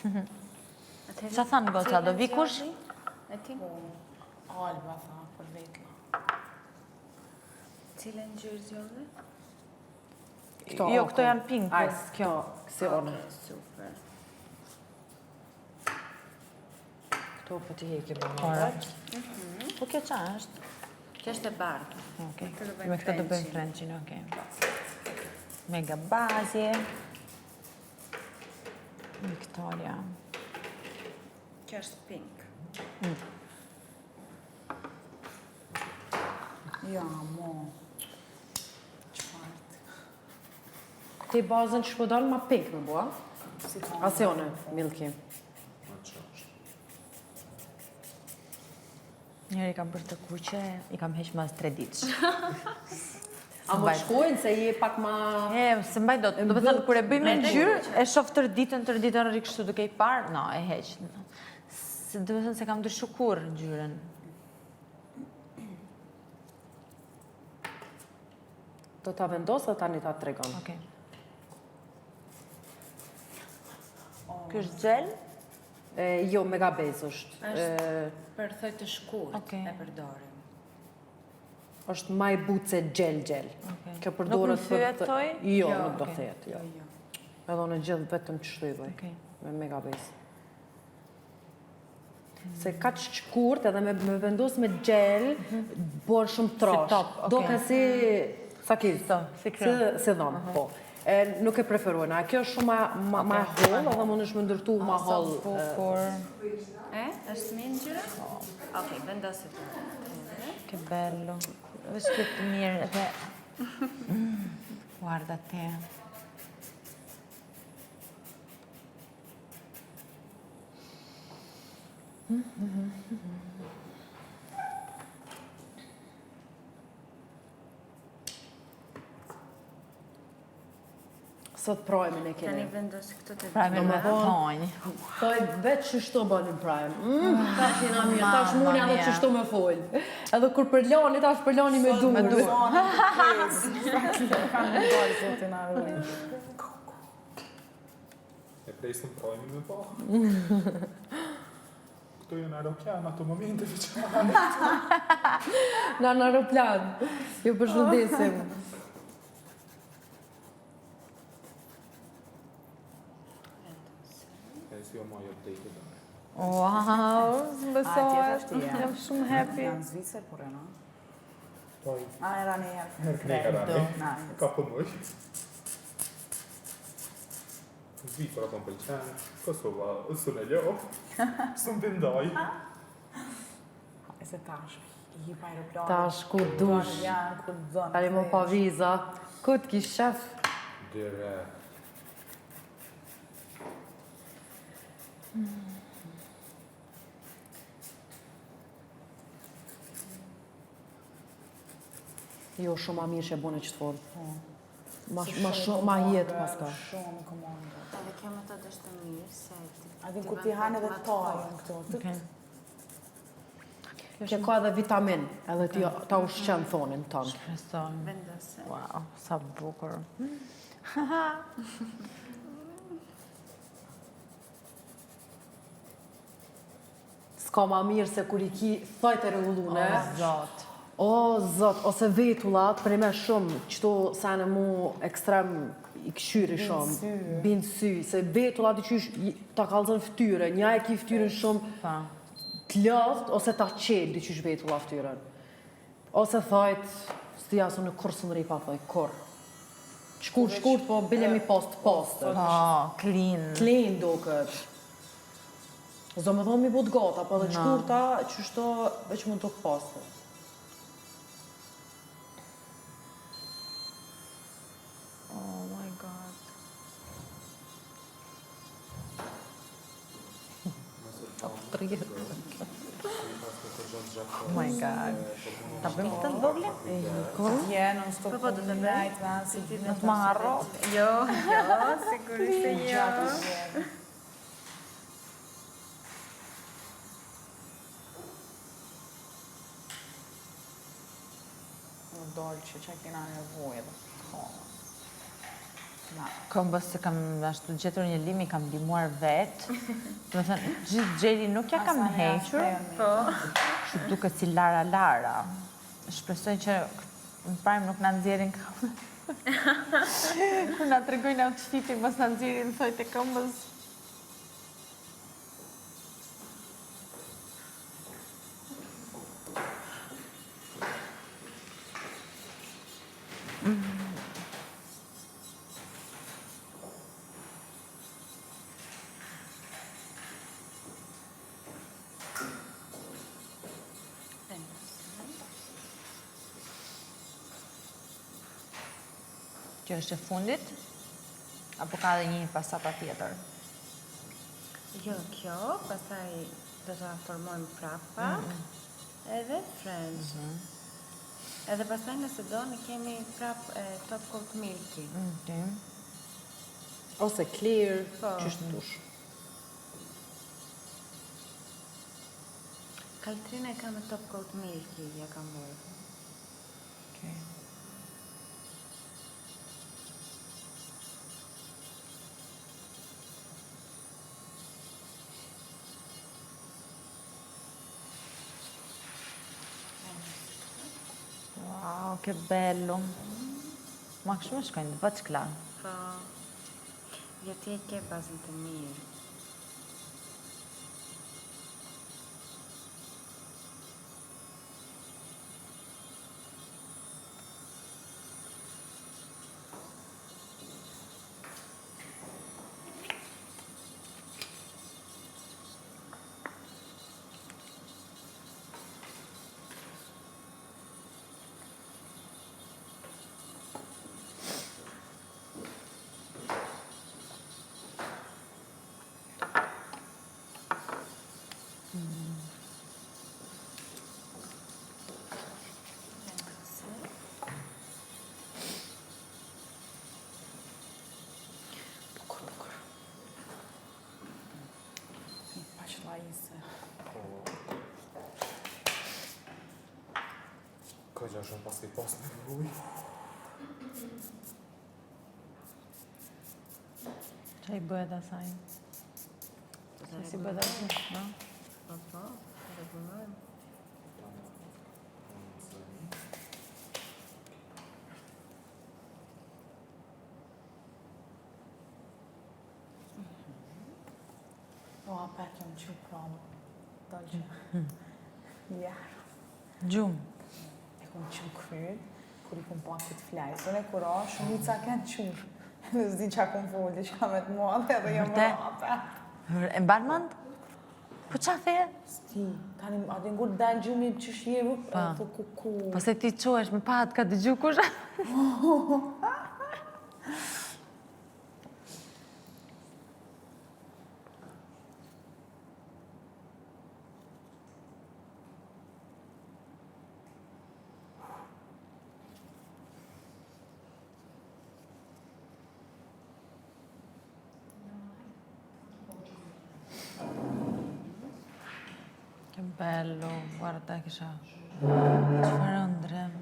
Qa thanë goca, do vikush? E ti? Alba tha, për vetla. Cilën gjyrë zjodhe? Jo, këto janë pink. Ajs, kjo, kësi one. Super. Këto për t'i heki bërë. Po kjo qa është? Kjo është e bardhë. Okej. Këtë do bëjmë Me këtë do bëjmë Frenchin. Frenchin, okej. Mega bazje. Victoria. Kjo është pink. Ja, mo. Qëfart. Ti bazën që shpëdon ma pink me bua? Si ka. Asione, Milki. Njeri kam bërë të kuqe, i kam heq mas 3 ditës. A më shkojnë se je pak ma... Se mbaj do të thënë, kur e bëjmë në gjyrë, e shof tërë ditën rikështu duke i parë, no, e heq. Se do të thënë se kam dëshu kur gjyrën. Do t'a vendosë dhe tani t'a tregon. Okej. Kjo është gjel? Jo, mega base është. Për thoj të shkurt Okej. e përdorim. është maj buce gel. Kjo përdoret Nuk më thyet thoj? Jo, nuk do thyet, jo. Edhe në gjithë vetëm që shtydoj. Okej. Me mega base. Se ka që shkurt edhe me vendos me gel, bërë shumë trash. top, okej. Do ka si... Sa kisë? Si krem. Si dhomë, po. Nuk e preferojnë. Kjo është shumë ma holl, edhe mund është më ndërtu ma holl. Është minë gjyra? Okej, vendosit të. Che bello. është këtë mirë dhe... Guarda te. Sot prajmin e kene. Tani vendos këto të Prajmin me thonjë. Thoj, veç që shto bënin prime. Tash jena mirë, tash muni edhe që shto me folj. Edhe kur për lani, tash për lani me dur. Me dur. Kanë në bërë zotin arë. E presim prajmin me po. Këto janë aeroplan, ato momente veçane. Në aeroplan. Ju përshëndesim. Si o moj update dhe. Wow, zbësohet. Jam shumë happy. Janë Zvicër, por e no? Poi, Era një herë. neka rani, Nice. ka për mëj. Zvicra të më pëlqenë, Kosova, së në ljo, së më bindoj. E se tash, i pa aeroplan. Tash ku dush. Janë, ku zonë. Tani më pa viza. Ku t'ki shef? Dire, Jo, shumë ma mirë që e bune që të formë. Ma jetë pas ka. Shumë komandë. Edhe kjo metodë është e mirë, se A din kur ti hanë edhe të tajën këto. Kjo ka edhe vitamin, edhe ti ta ushqen thonin tonë. Shpresoj. vendose. Wow, sa bukur. S'ka ma mirë se kur i ki thajt e regullune. Zot. O, zot, ose vetullat, për me shumë, qëto sene mu ekstrem i këshyri shumë. Bindë sy. Se vetullat i qysh ta kalzën ftyre, nja e ki ftyrën shumë Pa. të lëft, ose ta qelë di qysh vetullat ftyrën. Ose thajt, s'ti asu në kur së në ripa, thaj, kur. Shkurt, po bile mi post. Pa, clean. Clean do këtë. Zdo me thonë mi bot gata, po dhe qkurta, qështo veç mund të pastë. Oh my god. Oh my god. Ta bëjmë këtë të vogle? Je, non stop. Po, do të bëj. Najt, si ti Në të marro? Jo, sigurisht se jo. Në dolë që që kena nevojë dhe. Këmbës se kam ashtu gjetur një lim, i kam limuar vetë. Do të thënë, gjithë gjeli nuk ja kam hequr. Po. Që duke si Lara. Shpresoj që në parëm nuk na nxjerrin këmbës. Kur na tregojnë outfitin, mos na nxjerrin thojt e këmbës. Që është e fundit? Apo ka dhe një pasata tjetër? Jo, kjo, pastaj do ta formojmë prapa. Edhe French. Edhe pastaj nëse doni kemi prap top coat milky. Ose clear, Po. qysh dush. Kaltrina e ka me top coat milky, ja kam bërë. Wow, che bello. Ma kështu më shkojnë, vëç klar. Po, jo ti e ke bazën të mirë. Këgja shumë pas i pas në vuj. Që i bëhet asaj? Se si bëhet asaj, no? Po, regulojmë. O, apet jam që pramë. Dalë që jarë. Gjumë. E kom që kryrë, kur i kom pa këtë flajzën e kur a, shumica kënë qurë. Dhe zdi që a kom folë, që ka me të muadhe edhe jam më apet. E mbanë mend? Po qa the? Sti, tani atë ngur dalë gjumi që shjevu, të kuku. Po se ti qoesh me pat ka dëgju kush? Che bello, guarda che c'ha. Çfarë ëndrem.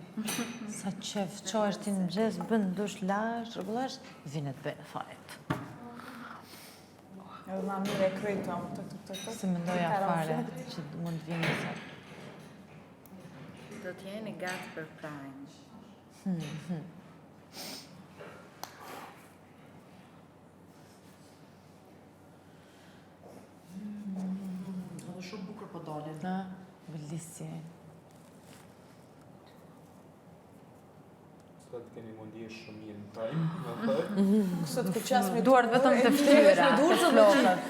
Sa qef, qohesh ti në mëgjes, bën dush lash, rregullesh, vjen të bëjë fajt. Edhe ma mire krejtë, amë të. Se mendoja fare që mund të vjen sa. Do t'jeni gati për prime. Edhe shumë bukur po dalin. Na, bellissimi. Sot keni mundi shumë mirë në prime. Kësot ku qas me Duart vetëm të ftyra. Durë Flokët,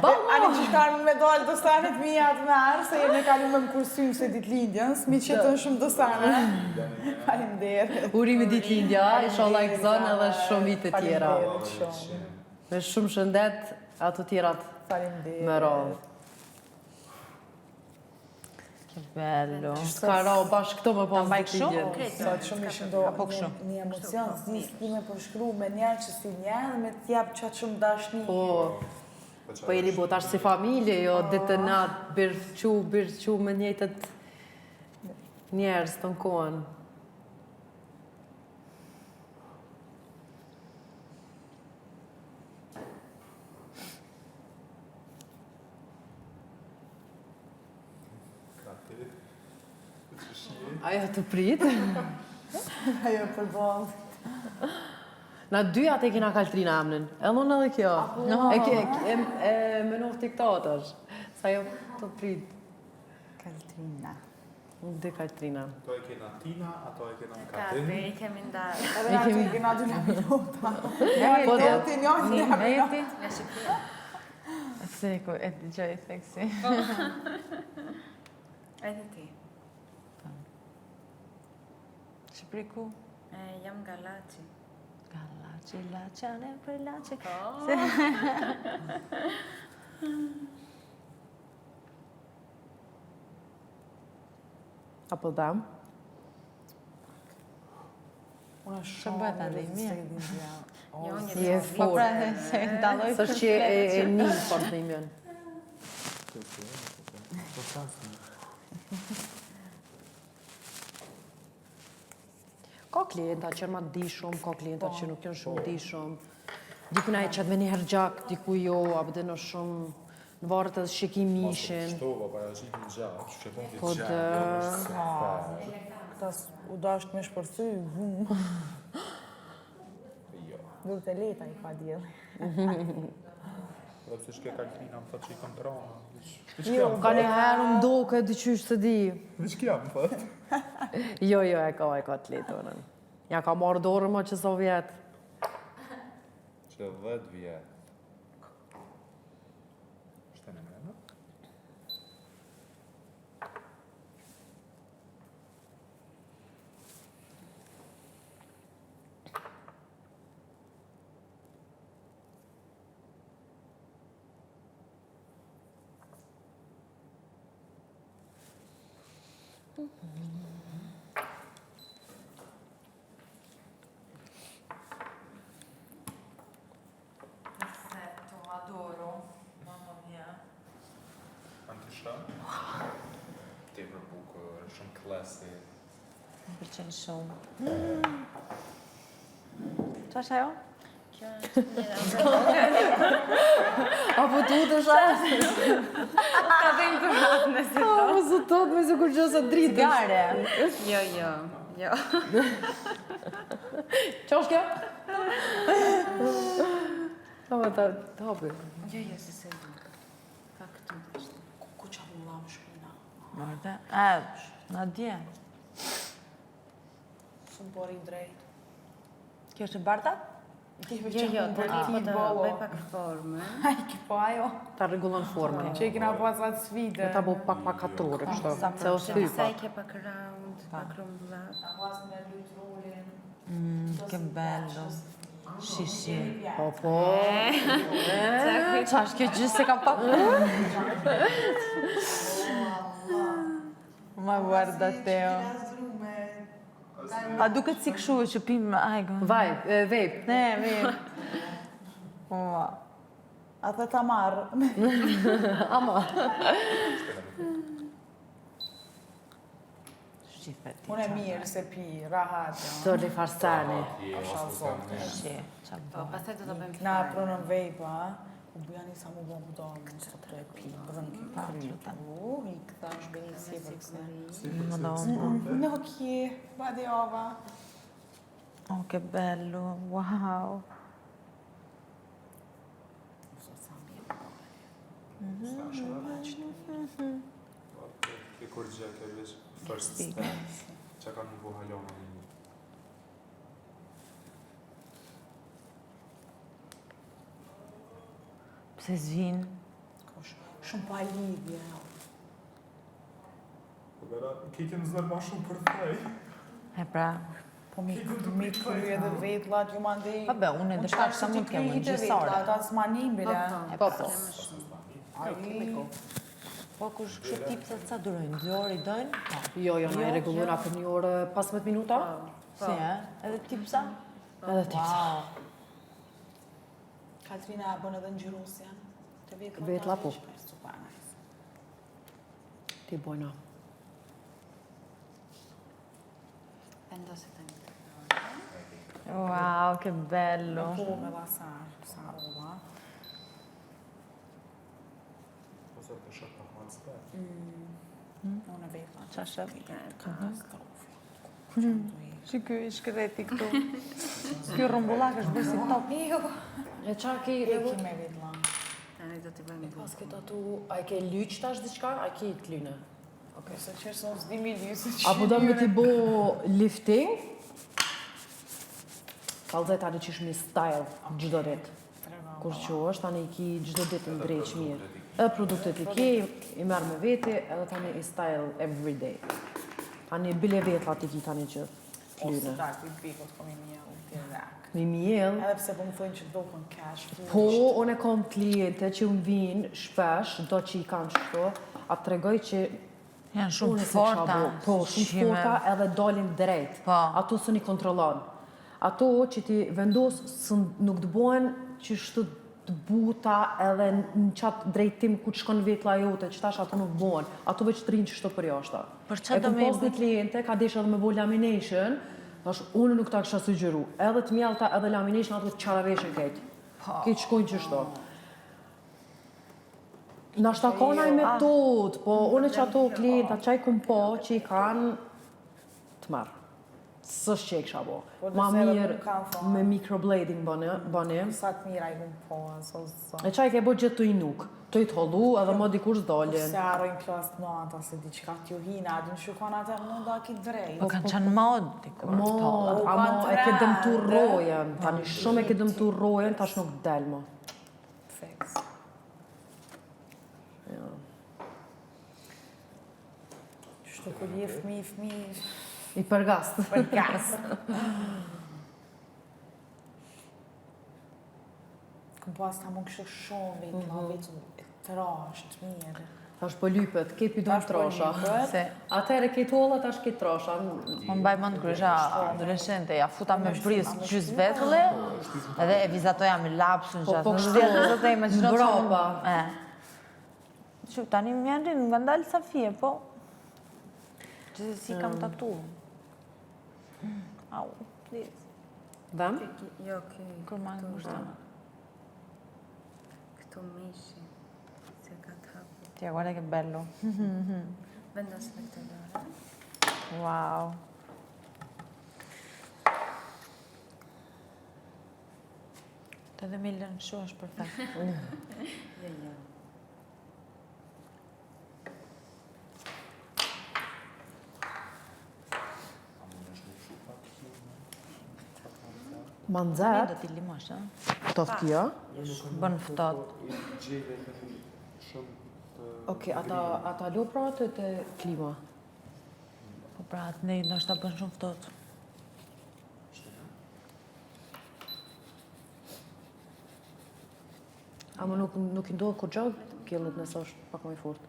po. Ani që shkarë me dalë dostanit mija të me arë, se jemi kalu me më kursim se ditë lindjës, mi që të shumë dostane. Faleminderit. Urimi ditëlindja, inshallah i gëzon edhe shumë vite tjera. Faleminderit shumë. Me shumë shëndet, ato tjerat Faleminderit. me radhë. Che bello. S'ka ra o bashkë këto me pas mbaj ditëlindjen. kështu? Sot shumë ishë ndo Apo kështu? një emocion, s'di s'ki me përshkru me njerë që si njerë dhe me t'jap qatë shumë dashni. Po jeni bo tash si familje, jo ditë natë birqu me njëjtët njerës të në kohën. Ajo të prit. Ajo për ballë. Na dy atë kena Kaltrina amnin. Edhe unë edhe kjo. E menov tiktatësh. Sa jo të prit. Kaltrina. Unë dhe Kaltrina. Ato e kena Tina, ato e kena Ka, Katrin. i kemi ndarë. Edhe na ty kena dy në minuta. Po Njëri do. ti, njëri Meti? Nga Shqipëria. Seku, e të gjoj seksi. Edhe ti. Shqipëri ku? Jam nga Laçi. Laçi, laçane për laçi. Apo dam? Unë Që bëhet tani, mirë? Jo, një Je të Po pra, fort. se ndaloj Së që e një fort në imjen. Ka klienta që ma di shumë, ka klienta që nuk janë shumë di shumë. Dikuna e qatë me një hergjak, diku jo, apo dhe në shumë në varët edhe shikim mishin. Shtova, pa e gjithë në gjatë, që bon Po të dë... Tas u dasht me shpërthy, vum. Jo. Dur të leta I ka djeli. Dhe pse shke Kaltrina më thot që I kam trona. Jo, ka një herë më doke, dyqysh të di. Vishë kja më thot. Jo, e ka të letonën. Ja ka marrë dorë më që sa vjetë. Që 10 vjetë. Shte në mene? Perfetto, adoro. Mamma mia. Antisha? Tepër bukur, shumë klasi. Më pëlqen shumë. Qa është ajo? Kjo është një Apo tu të shash? Ka dhe në kurat në se Apo së tot me se kur gjësa dritë. Cigare. Jo. Qa është kjo? Apo ta hapi. Jo, se se du. Ka këtu është. Ku qa mu lamë shkuna? Mërte? Na dje. Shumë pori drejt. Kjo është e barta? Jo, tani po të bëj pak formë. Aj, ki po ajo. Ta rregullon formën. Që I kena pas atë sfide. Ta bo pak katrore, kështu. Se o Se thypa. disa I ke pak round, pak rumbullat. Pas me lyt rolin. Che bello. Shishi. Po, po. Qa është kjo gjithë se ka pak? Ma guarda Teo. A duket si këshu që pim ajgo. Vape. Ne, mirë. Ua. A the ta marrë. Ama. Shqipet. Unë e mirë se pi, rahat. Të li farsani. Shi. Qa Po, pastaj do të bëjmë Na fare. pronën vejpa, u buja një sa mu bo mu do, më së të e pi, brënki kry. I këta është bëni si për këse. Më do. Në kje, badi ova. Oh, che bello. Wow. Ke kur gjë ke vesh first step. Që ka në buha lona një. Pse zvinë? Shumë pa lidhje. Po gara, ke në zërë ma shumë për thej. E pra. Po mi kry edhe vetlat, ju ma ndej... Vabbè, unë e dëshka që sa mund kemë në gjësore. Ata s'ma nimbile. Po, po. Po, kush kështë tipset sa durojnë? 2 orë I dojnë? Po. Jo, na i rregullojna për një orë 15 minuta. Si, e? Edhe tipsa? Edhe tipsa. Wow. Katrina bën edhe ngjyrosja. Të vetlat. Vetla, po. Super nice. Ti bojna. Vendosi tani. Wow, che bello. Po me lasar, sa roba. Ose të shëtë të hacë të. Unë e vetla. Qa shëp? Katastrofë. Që ky i shkreti këtu. Ky rrumbullak është bërë si top. E qa ke E ki me vetla. Tani do t'i bëjmë Pas ke tatu, a i ke lyq tash diçka, a i ke të lyne? Se qërë son s'di mi lysë që... Apo do me t'i bo lifting, kalzaj tani qish mi style gjdo dit. Kur që është, tani i ki gjdo dit në drejq mirë. Edhe produktet i ki, i merë me veti, edhe tani i style every day. Tani bile vetla t'i ki tani që Ose t'lyne. tak, i bikot kom i mjell, direkt. Mi miel, Edhe pse po më thënë që do kën cash. po unë e kom kliente që më vinë shpesh, do që i kanë qështu, atë tregoj që Janë shumë unë të se kisha forta. bo. Po, shumë të forta edhe dalin drejt. Po. Ato së një kontrolon. Ato që ti vendos nuk të bojnë që shtu të buta edhe në qatë drejtim ku të shkon vetla jote, që tash ato nuk bojnë. Ato veç të rinë që shto për jashta. Për çfarë E do kom me i pas një kliente, ka desha edhe me bo lamination, tash unë nuk ta kisha sugjeru. Edhe të mjellta edhe lamination ato të qaraveshën këtë. Këtë shkojnë që shto. Nashta ka naj metod, po unë që ato klienta që i kum po që i kanë të marë. Sështë që e kësha bo. Po, Ma nëse edhe mirë nuk kanë thonë. me microblading bënim. Sa të mira i vëmë po, aso zë. E qaj ke bo gjithë të i nuk. Të i të hollu edhe ma dikush s'dalin. Se arrojnë klas 9, se diqka t'ju hina, adin shukon atë mund da ki drejt. Po kanë qanë mod dikur. Mod, ama e ke dëmtu rojen. Tani shumë e ke dëmtu rojen, tash nuk del mo. Fix. Qështu kur je fmi, I përgast. për gas. Këm pas ta mund kështu shumë vetë, vetëm të rash, të mirë. Tash po lypet, kepi du Tash po trosha. lypet. Se, Atëre ke tolla, tash ke trosha. më mbaj mend kur isha adoleshente, ja futa me bris gjys vetulli, edhe e vizatoja me lapsun Po, gjatë. po, Në kështu, shtjetë do të imagjino që mbrapa. Që tani më janë rinë, nga ndalë sa fije, po. Që si kam tatu. Au, please. Vem? Jo, Kur ma në ngushtan. këtu mishi. Se ka të hapur. Tja, guarda che bello. Vendos me këtë dorë. Wow. Të dhe Milën shu është perfekt. Jo, jo. Mi Manzet, do t'i limosh, ha? tof kjo. Bën fëtot. Okej, ata lo pra të klima. Po pra, atë nej, ndoshta bën shumë fëtot. Ama nuk i ndodhë kur gjallë kjellet nësë është pak më i fort.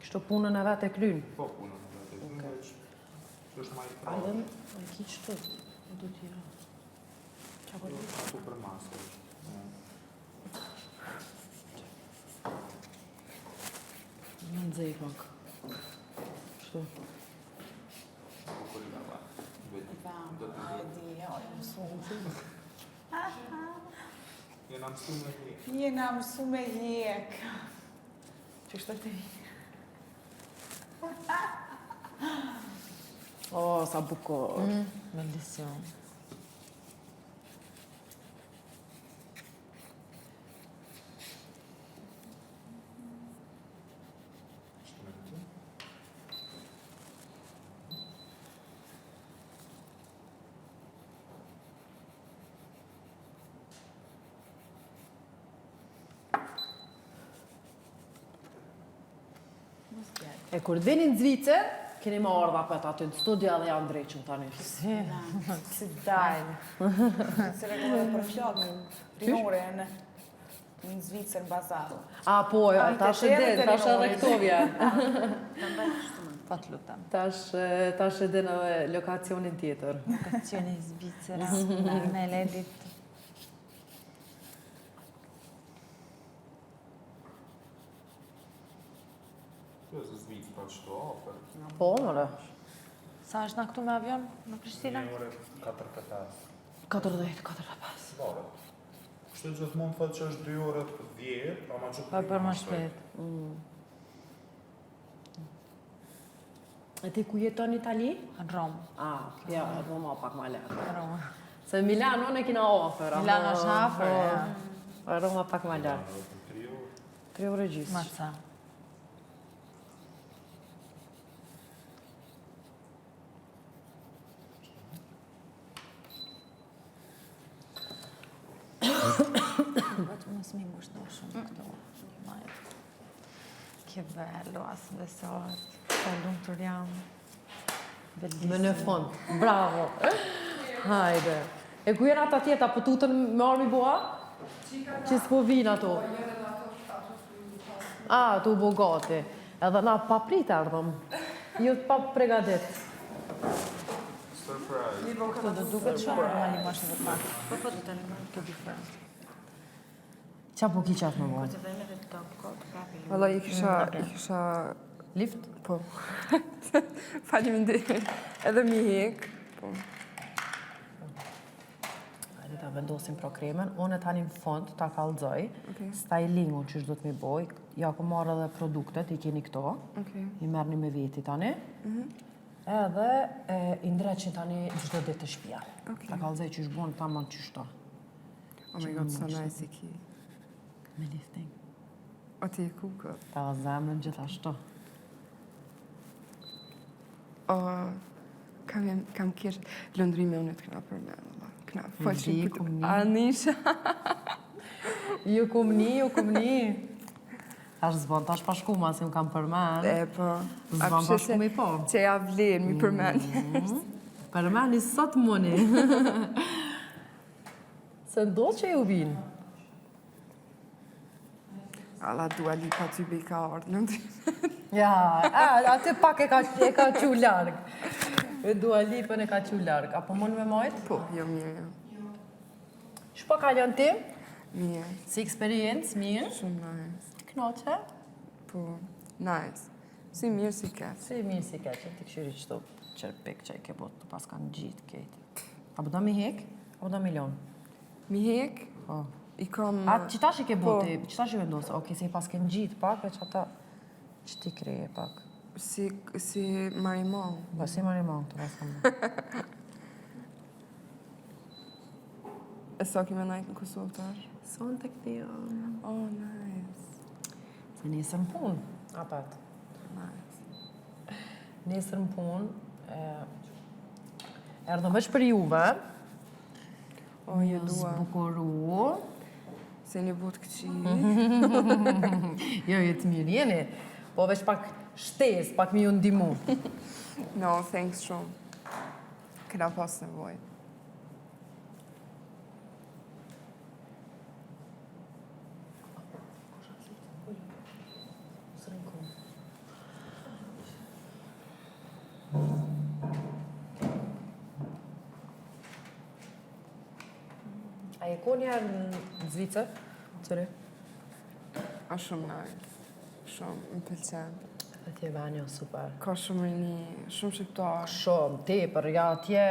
Kështu punën e vetë e krynë. Po, punën e vetë. Që është ma i prallë. Alën, në ki qëtë, në do t'ira. Ato për masë është. Në nëzej pak. Kështu. Po kur i lava. Do të A e di, ja, e mësu. jena mësu me një. Jena mësu me jek. Qështë të vi? O, sa bukur. Bellissimo. E kur të vini në Zvicër, keni ma ardha për aty në studia dhe janë drejqën tani. Si dajnë. Se regulore për flokë. Rinore në Zvicër në bazar. A, po, Ai, tash të e din, tjerët e tash edhe Linorit. këto vjen. Pa të lutem. Tash e din edhe lokacionin tjetër. Lokacioni Zvicera, në Ledit. Kjo është zvicë pra qëto afer. Po, mëre. Sa është na këtu me avion në Prishtina? Një ore 4-5. 40-45. Varet. Kështë gjithmonë thotë që është 2 orë 10, ama që Pa bërë më shpejt. E ti ku jeton në Itali? Në Romë. Ja, Roma pak ma lehtë. Roma. Se Milano ne kina ofër. Milano është afër, Roma pak ma lehtë. 3 orë gjysë. Ma ca. Vetëm nësë mi ngushtë në shumë këto. Ke bello, asë besot. Ka lumë të rjam. Me në fond. Bravo. Hajde. E ku jenë ata tjeta, po tutën me armi bua? Që s'po vinë ato. Tu bo gati. Edhe na pa prit ardhëm. Jo pa pregadit. Surprise. Këto do duket shumë normali mashtë dhe pak. Po të të një. Të diferent. Qa po ki qatë me mua? Të vejme dhe top coat, prapi. Valla i kisha Lift? po. Faleminderit. Edhe mi hek. Po. Hajde ta vendosim pro kremen. Unë tani në fond ta kallëzoj. Stylingu që do të mi boj. Ja ku marrë edhe produktet, i keni këto. I merrni me veti tani. Edhe i ndreqin tani çdo ditë të shtëpia. Ta kallëzoj që shbon tamam qyshto. Oh my god, so nice i ki. Me lifting. O ti e kukë. Ta zemrën gjithashtu. Kam kish lëndrime unë të këna për me. Këna Di, kum ni. Anisha. Ju kum ni. Tash zbon, tash pa shku ma, se më kam përmen. E po. Zbon pa shku me po. Që ja vlen, mi përmen. Përmeni sot muni. Se ndo që ju vinë. Alla Dua Lipa ty be i ka ardhë, në ndi. Ja, aty pak e ka qu larg. E Dua Lipën e ka qu larg. Apo mund me majt? Po, jo mirë, jo. Shpo ka janë ti? Mirë, Si eksperiencë, mirë. shumë nice. Knoqe? Po, nice. Si mirë, si keq. Si mirë si ke që ti këshyri qëto qërpik që i ke bot të pas kanë gjitë kejtë. Apo do mi hek? Apo do mi lonë? Mi hek, Po. i kam... A qëta që ke Po. boti? Qëta që vendosë? Oke, se i pas kënë gjitë pak, veç ata që ti kreje pak. Si marimon. Po, si marimon të pasë më. E sa kime najtë në Kosovë tash? Son të këti, Oh, nice. se nesër në punë, apat. Nice. Nesër në punë, erdhëm veç për juve, Oh, je dua. zbukuru, Se një botë këqi. jo, jetë mirë jeni, po veç pak shtes, pak mi ju ndimu. No, thanks shumë. Këna pas nevoj. A e ko njerë në Zvicër? Qëri? A shumë nice. Shumë, më pëlqen. Dhe tje venjo, super. Ka shumë rini, shumë shqiptar. Shumë, tepër, ja atje,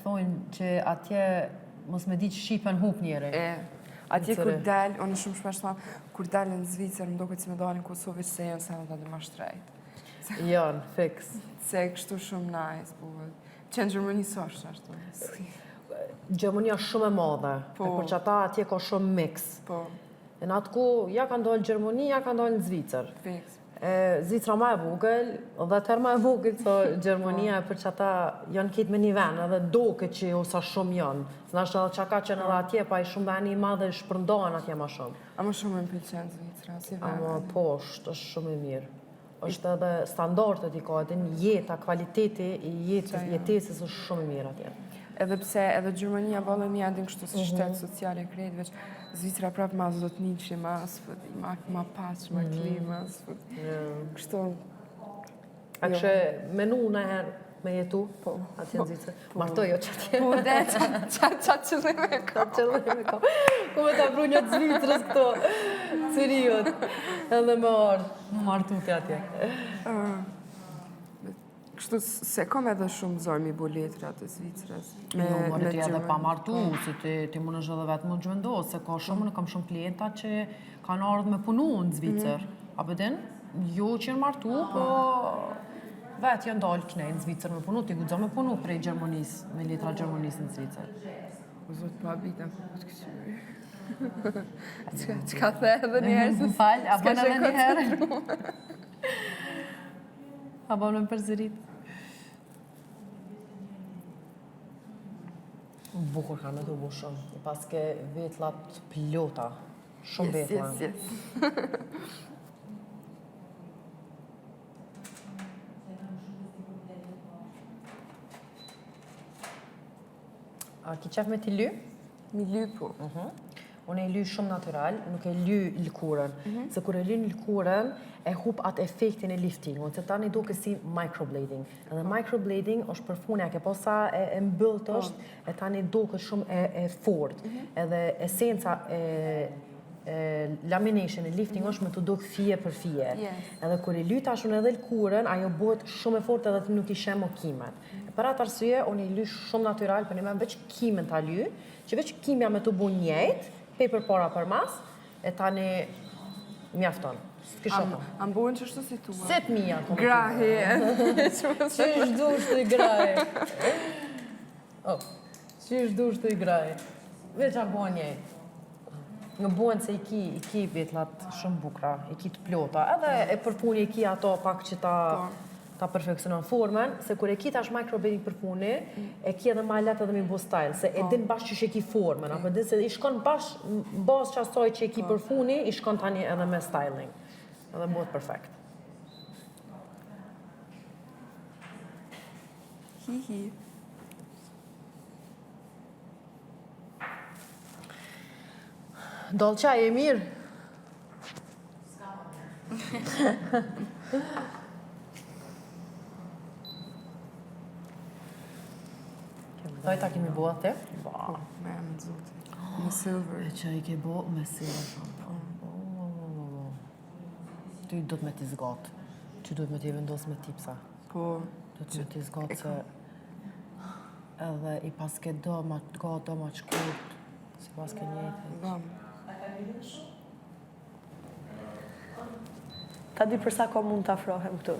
thonë që atje mos me di që Shqipen hup njeri. Atje kur Zvicëri. del, unë shumë shpesh thamë, kur dalin në Zvicër, më do këtë si me dalin në Kosovë, se janë se në të ma shtrejt. Janë, fix. Se kështu shumë nice, buhet. Që në Gjermani së është ashtu. Gjermania shumë e madhe, Po. e kur që ata atje ka shumë mix. Po, E në atë ku, ja ka ndollë Gjermani, ja ka ndollë në Zvicër. fix. Zvicra ma e vogël, dhe tërë ma e vogël, so Gjermania, për që ata janë kitë me një ven, edhe doke që osa shumë janë. Së nashtë edhe që ka qenë edhe atje, pa i shumë veni i madhe shpërndohen atje ma shumë. Ama shumë më pëlqen Zvicra, si Ama vend. po, është shumë e mirë. është edhe standardet i ka, edhe jeta, kvaliteti i jetesës është shumë i mirë atje. Edhe pse edhe Gjermania vallë një andin kështu si shtet sociale krejt, veç Zvicra prapë ma zotniqi, ma pas, ma klima, kështu. A kështë menu në herë me jetu? Po. Atje në Zvicër? Martoj jo që atje. Po, dhe, qatë qëllime ka. Qëllime ka. Ku me ta pru një të Zvicrës këto, seriot. Edhe me ardhë, më martu të atje. Kështu se kom edhe shumë zorë mi bu letra të Zvicrës. Jo, mërë ti edhe pa martu, se ti mund është edhe vetë mund që vendosë, se ka shumë, kam shumë klienta që kanë ardhë me punu në Zvicër. A përdin, jo që janë martu, po vetë janë dalë kënej në Zvicër me punu, ti guxo me punu prej Gjermanisë, me letra Gjermanisë në Zvicër. O zotë pa bita, po të këqyri. Qka the edhe njerë se Falë, a bën edhe një herë? herë? A bën me përzërit? Bukur ka në të bu shumë, pas ke vetlat plota, shumë vetla. Yes. A ki qef me t'i ly? Mi ly po. Unë e ly shumë natural, nuk e ly lëkurën. Se kur e lyn lëkurën, e hup atë efektin e liftingut, se tani duke si microblading. Edhe microblading është përfunja, ke po sa e mbyllt është, e tani duke shumë e fort. Edhe esenca lamination e lifting është me të duk fije për fije. Edhe kur i ly tashun edhe lëkurën, ajo bëhet shumë e fort edhe nuk i shem o kimet. Për atë arsye, unë i ly shumë natural, për një me veç kimen t'a ly, që veç kimja me të bu njejt, pej për para për mas, e tani mjafton. Am bojnë që shtu si tua? Set mija. Grahi. Që është dush të i grahe? Që është dush të i grahe? Veç a bojnë njejt. Në bojnë se i ki vetlat shumë bukra, i ki të plota, edhe e përpuni i ki ato pak që ta perfeksionon formën, se kur e ki tash microblading përpuni, e ki edhe ma letë edhe mi bu style, se e din bashkë që e ki formën, apo din se i shkon bashkë, në bazë që asoj që e ki përpuni, i shkon tani edhe me styling. Edhe bëhet perfekt. Hi. Dollë qaj e mirë? Dojta kemi bo atë? Po, me e më zotë. Në silver. E që i ke bo me silver. Ty do të me t'i zgatë. Ty do të me t'i vendos me tipsa. Po. Do të me t'i zgatë se... Edhe i paske do ma t'gatë, do ma t'shkurt. Si paske njëjtë. Vam. Ta di përsa ko mund të afrohem këtu.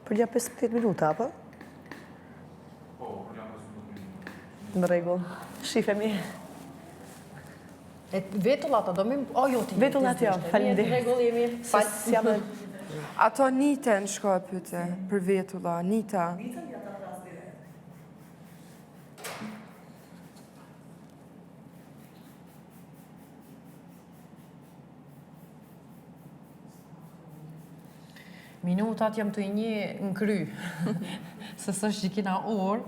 Për gja 15 minuta, apo? Po, për gja 15 minuta. Në regull. Shifemi. E vetullat, do mi... O, jo, ti... Vetullat jo, faleminderit. Në regull jemi... Se jam e... Ato nite në shko e pyte, për vetulla, nita. Minutat jam të i një në kry. Se së është që kina orë,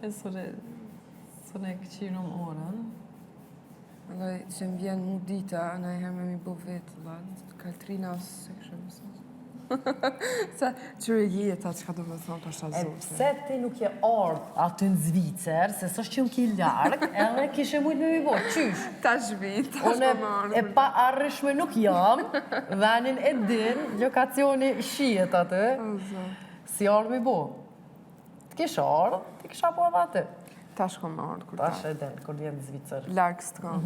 e sëre këqinëm orën. Edhe që më vjen mu dita, në e herë me mi bo vetulla, Kaltrina ose se kështë mësë. Se qërë jetë atë që ka do me thonë të është E azotë. pse ti nuk je ardhë aty në Zvicër, se së është që më ki largë, edhe kishe mujtë me mi bo, qysh? Ta shvit, ta Unë shko e pa arrëshme nuk jam, venin e din, lokacioni shihet aty, si ardhë mi bo. Të kisha ardhë, ti kisha po edhe aty. Ta shko më ardhë, kur Tash e den, kur vjen në Zvicër. Larkë s'ka.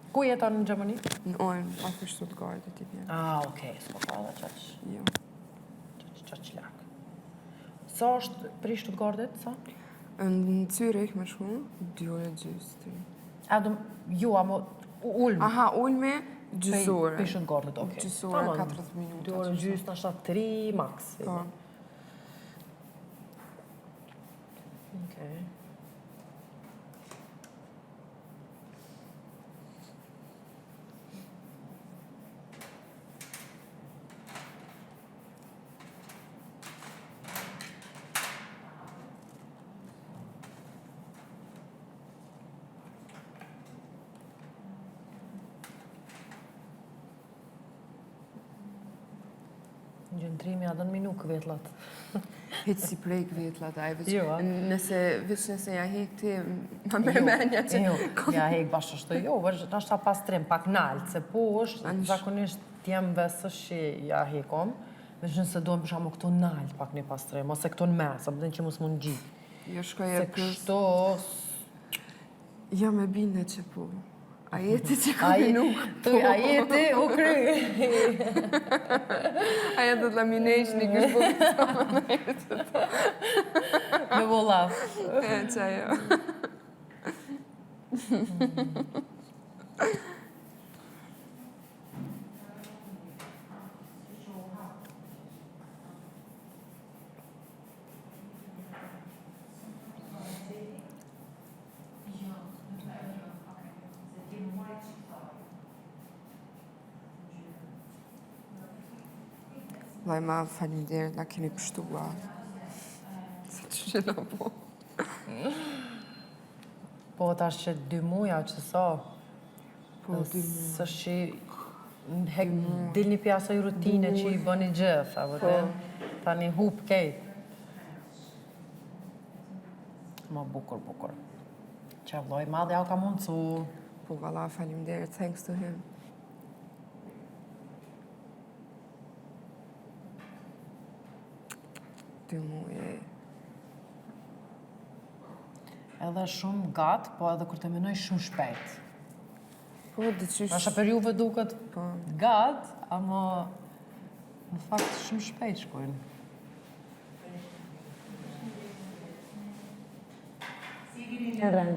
Ku jeton në Gjermani? Në ojnë, afër Stuttgart t'i vjen. Okej, s'po ka edhe qaq. Jo. Qaq larkë. Sa është pri Stuttgartit, sa? Në Zürich me shku, 2 orë gjys, 3. Jo, amo ulmë. Aha, ulme, gjysore. Pri Stuttgartit, okej. Gjysore, 40 minuta. 2 orë gjys, në ashtë 3 max. Po. Okej. Gjëndrimi a dënë mi nuk vetlat. Hitë si prejk vetlat, aj, Jo, a? nëse ja hek ti, ma me menja që... Jo, ja hek bashkë është jo, është ta pastrim pak naltë, se po është zakonisht t'jemve së shi ja hekom, veç nëse dojmë për shamu këto naltë pak një pastrim, ose këto në mes, a përdin që mos mund gjitë. Jo, shkoj Se e kës... kështo... Jo, me binde që po. Ajeti që kemi nuk. Ajeti u kry. Aja do të lamination i kështë Me vollaf. e që ajo. Vaj ma faleminderit, na keni pështua. Se që na po. Po, tash që 2 muja që so. Po, 2 muja. Së që dilni pja asoj rutine që i bëni gjithë, apo të? Tani hup kejt. Ma bukur. Që vloj madhe ja u ka mundësu. Po, valla, faleminderit, thanks to him. Edhe shumë gatë, po edhe kur të menoj shumë shpejt. Po, diqysh... Asha për juve duket gatë, ama në fakt shumë shpejt shkojnë.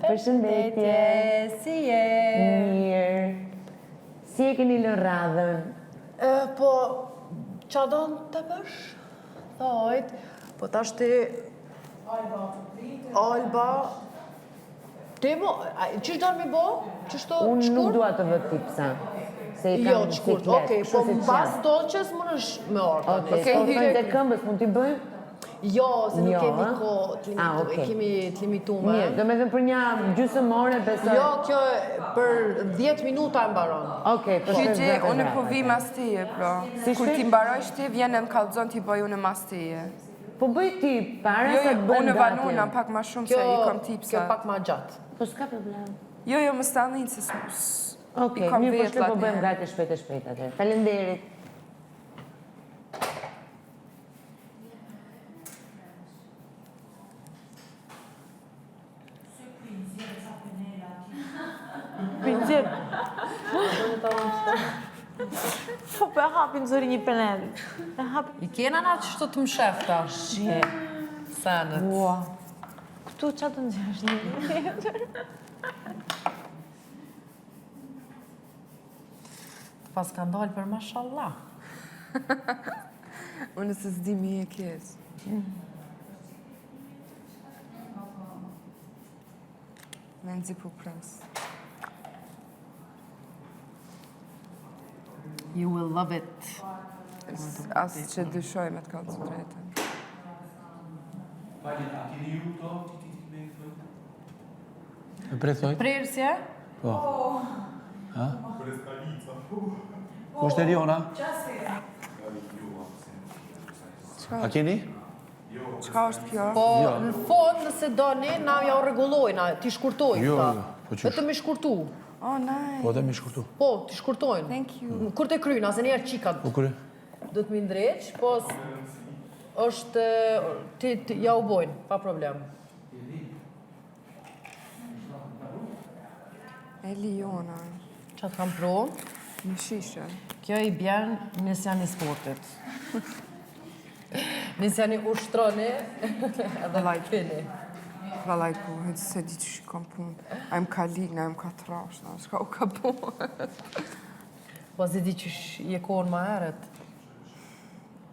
Përshëndetje. Si je? Mirë. Si e keni lënë radhën? Po, qa do në të bësh? Thojt, po tash ti... Alba... Ti mo, qështë do në mi bo? Qështë Unë nuk shkurt? dua të vë tipsa. Se i Jo, kam shkurt, siklet. okej, po më pas dolqes më nësh me orë. Okej, po thënë të këmbës mund t'i bëjmë? Jo, se nuk Jo, kemi a? ko okej. kemi të limitume. Mirë, do me dhe për një gjysmë ore, besoj. Jo, kjo për 10 minuta e mbaron. Okej, për Qyqi, unë po vi mas tije, pro. Si Kur shpejt? ti mbarojsh ti, vjen e më kallëzon ti bëj unë mas tije. Po bëj ti, para Jo, se të bëjmë unë gati. vanuna pak ma shumë se i kam tipsa. Kjo pak ma gjatë. Po s'ka problem. Jo, më stanin se Okej, i kam mirë, po vetë shtë po bëjmë latë. gati shpejt atë. Falenderit. Pincir. Po për hapin zëri një penel. E hapin. I kena nga që shto të më shefta. Sanët. Ua. Këtu qa të nëzirësh një? Pas ka ndalë për mashallah. Unë se s'di mi e kjes. Me nëzi po pres. You will love it. Asë që dyshoj me të kallë të drejten. E prethoj? Prerësje? Po. Ha? Ku është Eliona? A keni? Qka është kjo? Po, në fond, nëse doni, na ja u rregullojna, ti shkurtojnë Jo, këta. po qysh? Vetëm i shkurtu. Oh, nice. Po dhe mi shkurtu. Po, ti shkurtojnë. Thank you. Kur të kryna, se njerë qikat Po kërë? do të mi ndreq, po është, ti ja u bojnë, pa problem. Eliona. Qa të kam pro? Në shishe. Kjo i bjen nisjani sportit. Nisjani ushtroni, edhe lajpini. Valaj po, hëtë se di që shi kam punë. A im ka ligna, a im ka trash, na, shka u ka punë. Po zi di që je kohën ma heret.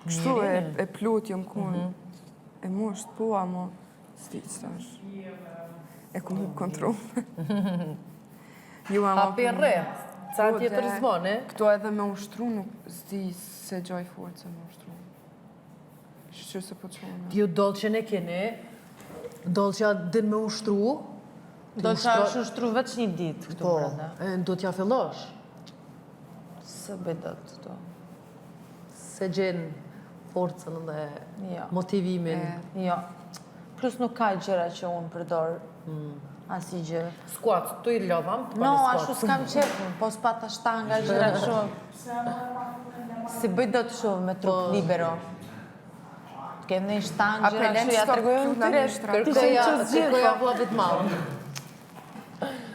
Kështu e plot jëm kunë. E mu është po, amo, s'di që tash. E ku mu kontrol. Ju ama... Hapi rre, ca tjetër zmone. Këto edhe me ushtru nuk s'di se gjoj forë me ushtru. Shqyrë se po qonë. Ju dolqen e keni, dolqja din me ushtru. Do që është ushtru veç një ditë këtu Po, brenda. do t'ja fillosh. Se bëdët këtu. Se gjenë forcën dhe Jo. motivimin. Jo. Plus nuk ka gjëra që unë përdor. Asi gjë. Skuat, tu i lodham, të No, pani ashtu skuat. s'kam qepun, po s'pata shtanga, gjëra shumë. Si bëj do të shumë me trup libero. Kem një shtangë, gjëra Apelen shumë, ja që të regojë stop unë të t'ju në reshtë. Kërkoja vllavit malë.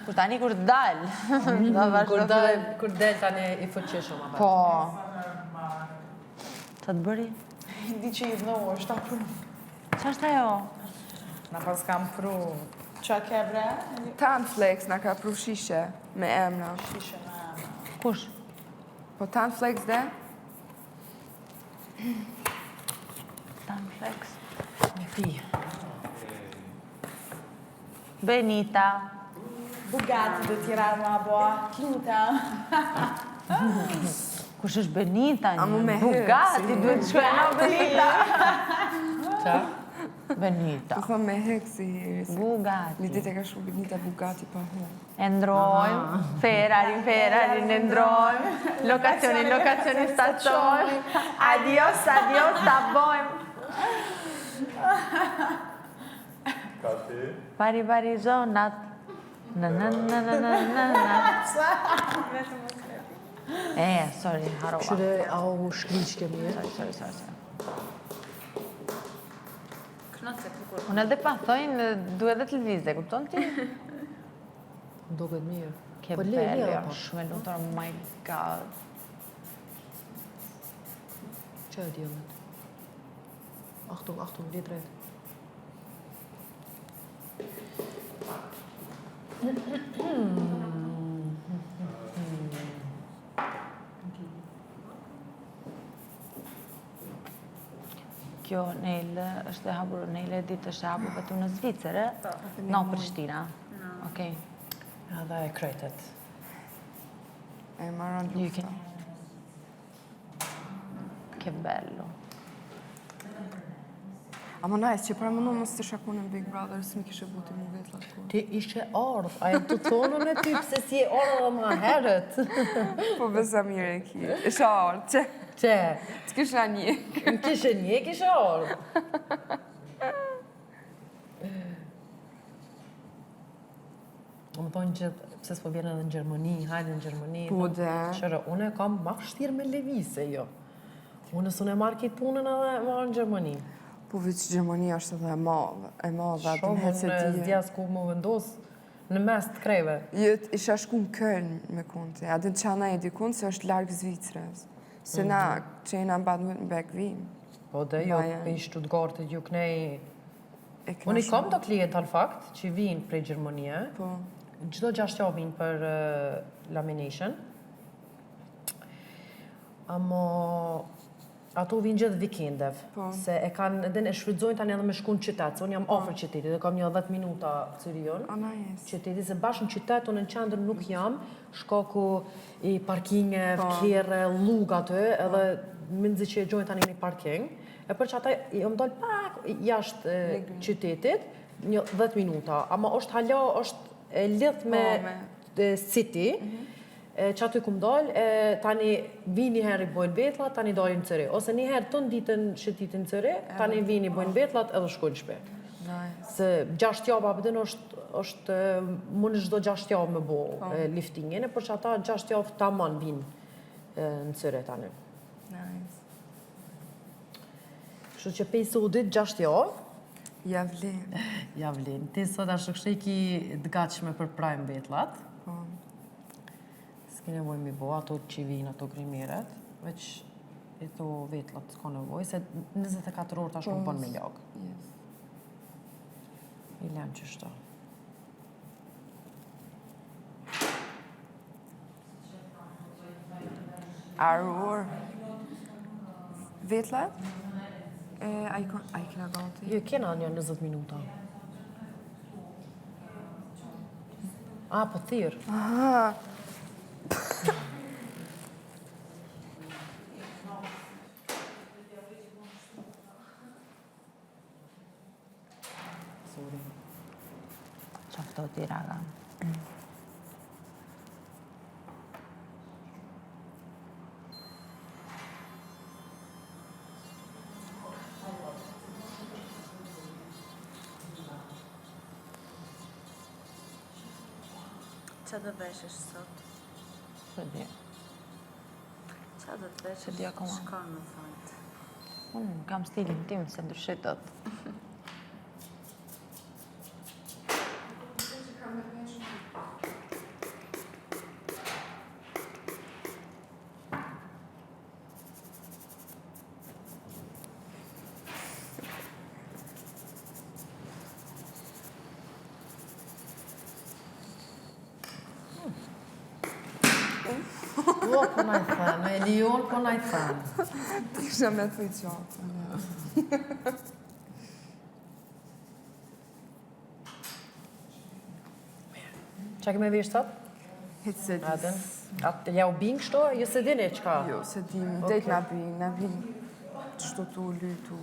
Kur tani kur dal. Kur del tani i fuqishëm apo. Po. Të të bëri? Di që i dhëno është ta pru. Qa është ajo? Na pas kam pru. Qa ke bre? Tanflex na ka pru shishe me emra. Shishe me emra. Kush? Po Tanflex dhe? Tanflex. Me pi. Benita. Bugatti dhe tjera ma boa. Kinta. Kush është Benita? A mu me hërë, Bugatti, si duhet të shkojnë Benita. Qa? Benita. Po thëm me hek si heri. Bugatti. Një ditë e ka shumë Benita Bugatti pa hu. E ndrojmë, Ferrari, e ndrojmë, lokacioni, stacioni, adios, ta bojmë. Vari zonat, na. Sorry, harova. Këshire, au shkriq kemi. Sorry. Unë edhe pa thojnë, duhet dhe televizë, kupton ti? Doket mirë. Ke Po le, belli, apo? shumë e lutur, oh my god. Që e djemet? Achtung, le drejt. Kjo Nele është e hapur, Nele ditë është e hapur vetu në Zvicër, no Prishtina. Okej. Edhe e kretet. E maron lufta. Che bello. Ama nice, që para më nëmë së të shaku në Big Brother, së mi kishe buti mu vetë latë. Ti ishe ardh, a e të tonën e ty pëse si e ardh dhe ma herët. Po besa mire e ki. Isha orë, që? Që? Të kisha një. Në kishe një, kishe ardh. Më thonë që pëse s'po vjen edhe në Gjermani, hajde në Gjermani. Po dhe. Qërë, une kam ma shtirë me levise, jo. Une s'une marrë kitë punën edhe marrë në Gjermani. Po veç Gjermania është edhe e madhe, atë Shumë, në hecë unë e zdjas ku më vendosë në mes të kreve. Jëtë isha shku në Köln me konti, a din qana e dikun se është largë Zvicrës. Se na që jena në Baden-Württemberg vim. Po dhe jo, i Stuttgartit ju knej... Unë i kam të klijet al fakt, që vinë prej Gjermania. Po. Gjdo 6 javë vinë për lamination. Amo... Ato vinë gjithë vikendev, se e kanë, edhe e shfrydzojnë tani edhe me shku në qytet, se unë jam ofër qytetit, dhe kam një 10 minuta Cyrion. Qytetit, se bashkë në qytet, unë në qendër nuk jam, shkaku i parkinge, kjerë, lug aty, edhe mëndzi që e gjojnë tani një parking, e për që ata i më dollë pak jashtë qytetit, një 10 minuta, ama është hala, është e lidh me city, që aty kumë dollë, tani vini herë i bojnë betlat, tani dojnë cëri. Ose një herë të në ditën shëtitin cëri, tani vini i bojnë betlat edhe shkojnë shpe. Se 6 javë apëtin është mund çdo 6 javë me bo liftingin, për që ata 6 javë ta man vinë në cëri tani. Kështu që pej Saudit 6 javë. Javlin. Javlin. Ti sot ashtë kështë i ki dëgatshme për prajmë betlat. S'ki nevoj mi bo, ato që vinë, ato grimeret, veç e to vetlat s'ka nevoj, se 24 orë tash më bon me lagë. I lem që shto. Arur. Vetlat? A i kena gati? Jo, kena një 20 minuta. A, po thirë. Aha. Qafto ti, raga. Qa do veshësh sot? Se di. Qa do të veshësh? Se di akoma. Shkon në fund. Unë kam stilin tim, se ndryshit të Po, po na i thënë, me Elion, po na i thënë. Isha me të gjatë. Qa keme vesh sot? Hitë se di. Aten? Atë ja u bing kështu, jo se dini qka? Jo, se dim, dejt na bin qështu tu lytu.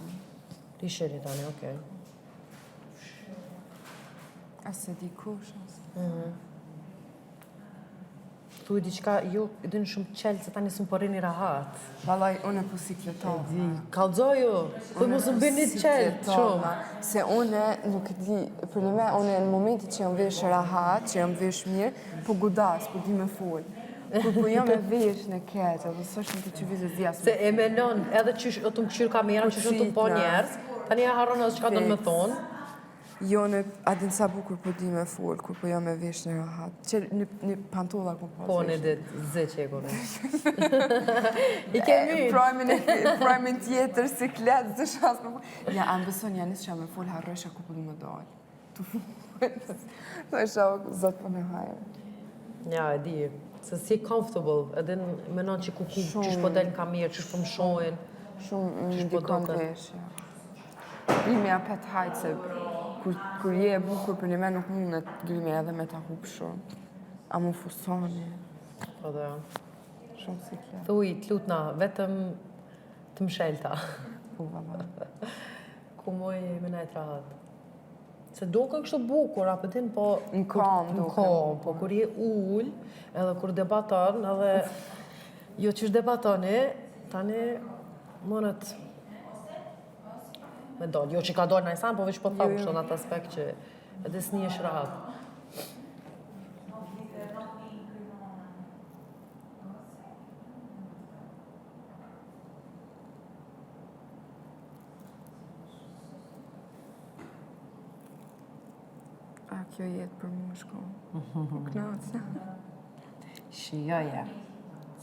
Risheri tani, okej. As se di kush, as. Tu i diqka, jo, i din shumë qelë, se tani së më përrini rahat. Valaj, unë po sikletova. Kalzoju, po mos më bëni qelë, shumë. Se unë nuk e di, për me, unë në momentit që jam vesh rahat, që jam vesh mirë, po gudas, po di me full. Kur po jam e vesh në ketë, edhe së është në të që vizë zjas. Se e menon, edhe që o të më këshyrë kamera, që shumë të më po njerës, tani e harron edhe që ka të në me thonë. Jo, në adin sa bukur po di me full, kur po jam e vesh në rahat. Që një pantolla ku po. Po në ditë, zë që e kone. I kemi. Prajmin tjetër, siklet, zë shas me full. Ja, anë beson, ja nisë që jam e full, harrësha ku po du me dojnë. Tu full. Në isha, zot po me hajë. Ja, e di. Se si comfortable, edhe menon që ku qysh po del në kamerë, qysh po më shojnë. Shumë më ndikon veshja. Grimi apet hajtë se kur je e bukur për një me nuk mundet grimi edhe me ta hupë shumë. A mu fusoni. Po dhe. Shumë si kje. Thuj, t'lutna, vetëm të mshelta. Po, valla. Ku moj me nejt rahat. Se doken kështu bukur, apo din, po... Në kam doken. Në kam, po kur je ull, edhe kur debaton, edhe... Jo qysh debatoni, tani mënët... Me dollë, jo që ka dollë në isan, po veç po thamë kështu në atë aspekt që edhe s'ni është rahat. A, kjo jetë për mu shko. Po knaqë. Shijoje,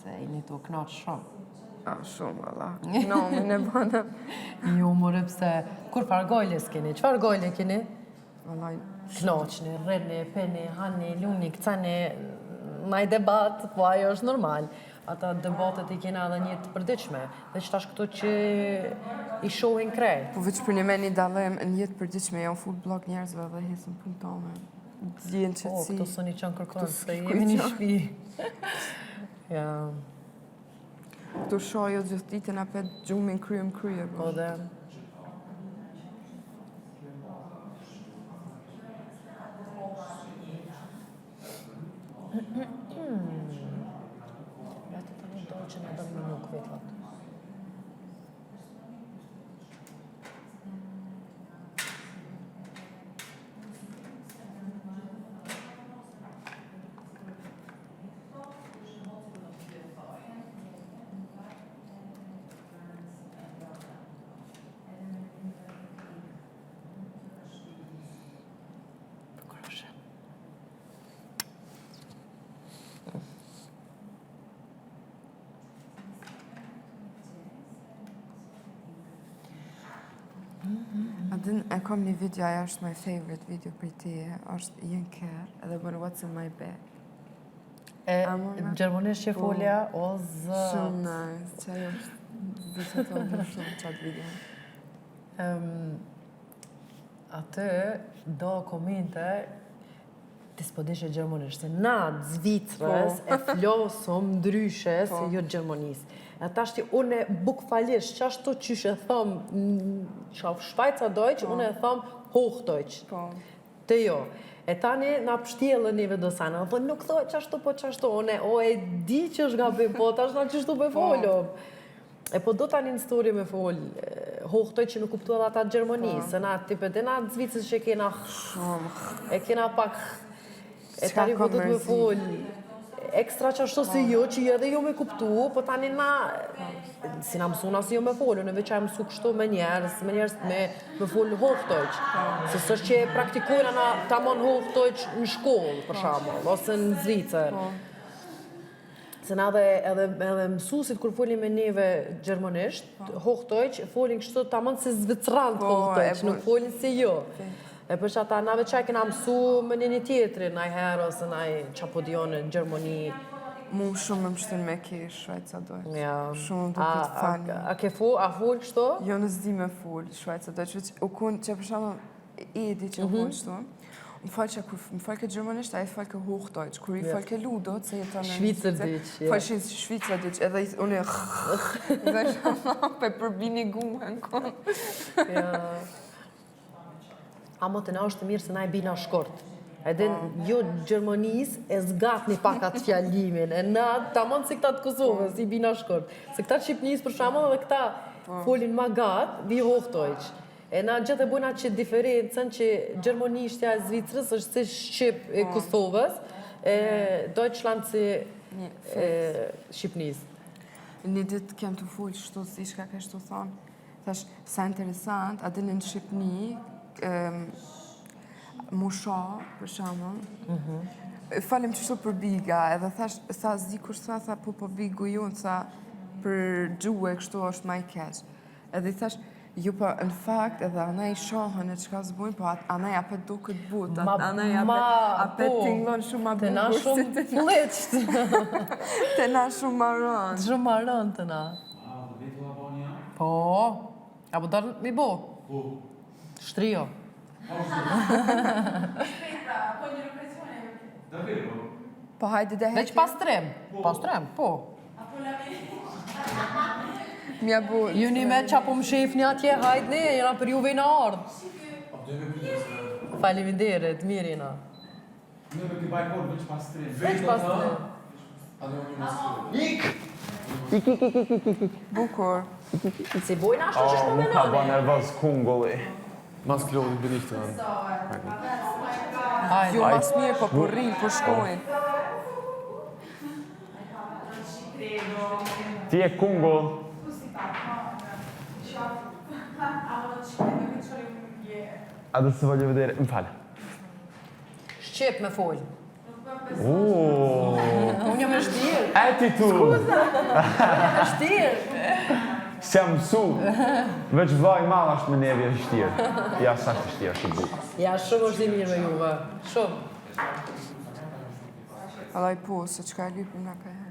se i një të knaqë shumë. A, shumë, valla. No, më në bëna. Jo, more pse, kur farë gojle s'keni? Qëfar gojle keni? Valla, Knoqni, rreni, peni, hani, luni, këcani, naj debat, po ajo është normal. Ata debatet i kena edhe një të përdiqme, dhe që tash këto që i shohin krej. po veç për një me një dalëm në jetë përdiqme, jam full blok njerëzve dhe hesën punë tome. Djenë që Po, si... këto së një qënë kërkonë, se shkoj jemi një qanë. shpi. Ja, Këto shojo gjithë ditën apet gjumin kryem krye. po dhe. Vete të një dojë që në dojë më nuk vetlat. Adin, e kam një video, aja është my favorite video për teje, është jenë kërë, edhe bërë what's in my bag. E, gjermonisht që folja, o zë... Shumë nice, që ajo është vëtë të më shumë qatë video. Atë do komente ti s'po deshe gjermonisht, se na Zvicrës e flosëm ndryshe se jo gjermonisë. E tashti une bukfalisht, qashtu qysh e thom, qaf Shvajca Deutsch, une e thom Hochdeutsch. Te jo. E tani na pështjellën njëve do sana, dhe nuk thoj qashtu po qashtu, une o e di që është gabim, po tash na qështu po e folum. E po do tani në story me fol, Hochdeutsch që nuk kuptu edhe ata Gjermonisë, se na tipet e na Zvicës që kena e kena pak, e tani po do të me fol, ekstra qashtu se jo, që jo edhe jo me kuptu, po tani na, si na mësuna si jo me folu, në veç a mësu kështu me njerës me fol Hochdeutsch. Se së që e praktikojnë na tamon Hochdeutsch në shkollë, për shambull, ose në Zvicër. Se na edhe mësusit kur folin me neve gjermonisht, Hochdeutsch, folin kështu tamon si zvicrant Hochdeutsch, nuk folin si jo. E për që ata nave qaj kena mësu me një tjetëri, naj herë ose naj qapodion në Gjermoni, Mu shumë më shtyn me kesh, shvajt sa dojt. Ja. Shumë më duket falë. A ke full kështu? Jo, në zdi me full, shvajt sa dojt. U kun që për shumë Edi që u kun kështu. Më falë që kur më falë ke Gjermanisht, a i falë ke Hochdeutsch. Kur i falë ke Ludot, se jeton në... Schweizerdeutsch, ja. Falë që Schweizerdeutsch, edhe unë dhe shumë pe përbini guhen kon. Ja. Amo të na është të mirë se na e bina shkort. Edhe jo Gjermanis e zgat një pak atë fjalimin. E na tamam si këta të Kosovës, i bina shkort. Se këta Shqipnis për shembull edhe këta folin ma gat, vi Hochdeutsch. E na gjithë e bujna që diferencën që Gjermanishtja e Zvicrës është si Shqip e Kosovës, Deutschland si Shqipnis. Një ditë kem të full shtu si shka ke shtu thonë. Thash, sa interesant, a dini në Shqipni, musha, për shaman, falim që shtu për biga, edhe thash, sa zdi kur sa, tha po bigu ju, sa për gjuhe kështu është ma i keq. Edhe i thash, ju pa, në fakt, edhe ana i shohën e qka zbujnë, po ana i apet do këtë but, ana i apet tinglon shumë ma bukur. Të na shumë fleqt. Të na shumë maron. Shumë maron të na. Po, apo darë mi bo? Po. Shtrio. Po hajde dhe heke. Veç pastrem. Pastrem, po. Mja bu... Ju një me qapo më shefni atje, hajtë ne, jena për juve i në ardhë. Faleminderit, mirë jena. Ne me këti bajkor veç pastrem. Veç pastrem. Bukur. Si bojnë ashtu që shpo me Ka ba nëne? nervoz kungulli. Mas klodin berichte an. Jo, mas mirë, po përrin, po shkojnë. Ti e kungull. A do të voglio vedere, më falë. Shqip me folë. Unë Unë jam e shtirë. attitude. E shtirë. Se mësu. Veç vaj malë është me nevi e shtirë. Ja, sa është shtirë, është i bukë. Ja, shumë është i mirë me juve. Shumë. Allaj po, se qka e lypim nga ka herë.